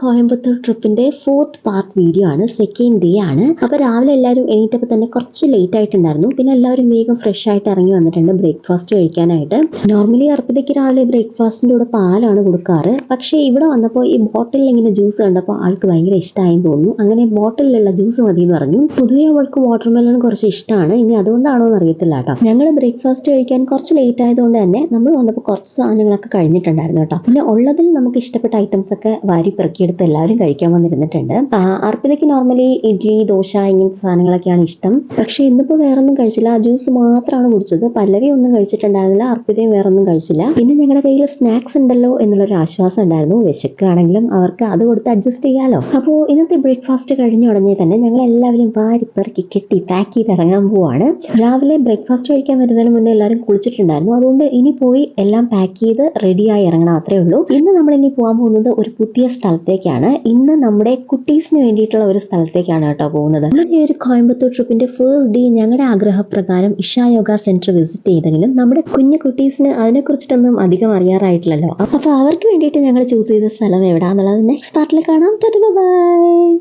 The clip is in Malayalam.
കോയമ്പത്തൂർ ട്രിപ്പിന്റെ 4th പാർട്ട് വീഡിയോ ആണ്. സെക്കൻഡ് ഡേ ആണ്. അപ്പോൾ രാവിലെ എല്ലാവരും എണീറ്റപ്പോൾ തന്നെ കുറച്ച് ലേറ്റ് ആയിട്ടുണ്ടായിരുന്നു. പിന്നെ എല്ലാവരും വേഗം ഫ്രഷ് ആയിട്ട് ഇറങ്ങി വന്നിട്ടുണ്ട് ബ്രേക്ക്ഫാസ്റ്റ് കഴിക്കാനായിട്ട്. നോർമലി അർപ്പിതയ്ക്ക് രാവിലെ ബ്രേക്ക്ഫാസ്റ്റിന്റെ കൂടെ പാലാണ് കൊടുക്കാറ്. പക്ഷേ ഇവിടെ വന്നപ്പോൾ ഈ ബോട്ടിലിൽ ഇങ്ങനെ ജ്യൂസ് കണ്ടപ്പോൾ ആൾക്ക് ഭയങ്കര ഇഷ്ടമായെന്ന് തോന്നുന്നു. അങ്ങനെ ബോട്ടിലുള്ള ജ്യൂസ് മതി എന്ന് പറഞ്ഞു. പൊതുവെ അവൾക്ക് വാട്ടർമെലൺ കുറച്ച് ഇഷ്ടമാണ്. ഇനി അതുകൊണ്ടാണോ എന്ന് അറിയത്തില്ല കേട്ടോ. ഞങ്ങൾ ബ്രേക്ക്ഫാസ്റ്റ് കഴിക്കാൻ കുറച്ച് ലേറ്റ് ആയതുകൊണ്ട് തന്നെ നമ്മൾ വന്നപ്പോൾ കുറച്ച് സാധനങ്ങളൊക്കെ കഴിഞ്ഞിട്ടുണ്ടായിരുന്നു കേട്ടോ. പിന്നെ ഉള്ളതിൽ നമുക്ക് ഇഷ്ടപ്പെട്ട ഐറ്റംസ് ഒക്കെ വാരി പെറുക്കിയെടുത്ത് എല്ലാവരും കഴിക്കാൻ വന്നിരുന്നിട്ടുണ്ട്. അർപ്പിതയ്ക്ക് നോർമലി ഇഡ്ഡലി, ദോശ ഇങ്ങനത്തെ സാധനങ്ങളൊക്കെയാണ് ഇഷ്ടം. പക്ഷെ ഇന്നിപ്പോൾ വേറൊന്നും കഴിച്ചില്ല. ജ്യൂസ് മാത്രമാണ് കുടിച്ചത്. പല്ലവി ഒന്നും കഴിച്ചിട്ടുണ്ടായിരുന്നില്ല. അർപ്പിതയും വേറൊന്നും കഴിച്ചില്ല. പിന്നെ ഞങ്ങളുടെ കയ്യിൽ സ്നാക്സ് ഉണ്ടല്ലോ എന്നുള്ളൊരു ആശ്വാസം ഉണ്ടായിരുന്നു. വിശക്കാണെങ്കിലും അവർക്ക് അത് കൊടുത്ത് അഡ്ജസ്റ്റ് ചെയ്യാലോ. അപ്പോൾ ഇന്നത്തെ ബ്രേക്ക്ഫാസ്റ്റ് കഴിഞ്ഞ ഉടനെ തന്നെ ഞങ്ങൾ എല്ലാവരും വാരി പെറുക്കി കെട്ടി പാക്ക് ചെയ്ത് ഇറങ്ങാൻ പോവാണ്. രാവിലെ ബ്രേക്ക്ഫാസ്റ്റ് കഴിക്കാൻ വരുന്നതിന് മുന്നേ എല്ലാവരും കുളിച്ചിട്ടുണ്ടായിരുന്നു. അതുകൊണ്ട് ഇനി പോയി എല്ലാം പാക്ക് ചെയ്ത് റെഡിയായി ഇറങ്ങണം, അത്രേ ഉള്ളൂ. ഇന്ന് നമ്മൾ ഇനി പോകാൻ പോകുന്നത് ഒരു പുതിയ സ്ഥലത്തേക്കാണ്. ഇന്ന് നമ്മുടെ കുട്ടീസിന് വേണ്ടിയിട്ടുള്ള ഒരു സ്ഥലത്തേക്കാണ് കേട്ടോ പോകുന്നത്. ഈ ഒരു കോയമ്പത്തൂർ ട്രിപ്പിന്റെ ഫസ്റ്റ് ഡേ ഞങ്ങളുടെ ആഗ്രഹപ്രകാരം ഇഷ യോഗ സെന്റർ വിസിറ്റ് ചെയ്തെങ്കിലും നമ്മുടെ കുഞ്ഞു കുട്ടീസിന് അതിനെ കുറിച്ചിട്ടൊന്നും അധികം അറിയാറായിട്ടില്ലല്ലോ. അപ്പൊ അവർക്ക് വേണ്ടിയിട്ട് ഞങ്ങൾ ചൂസ് ചെയ്ത സ്ഥലം എവിടാന്നുള്ളത് നെക്സ്റ്റ് പാർട്ടിൽ കാണാം. ബൈ.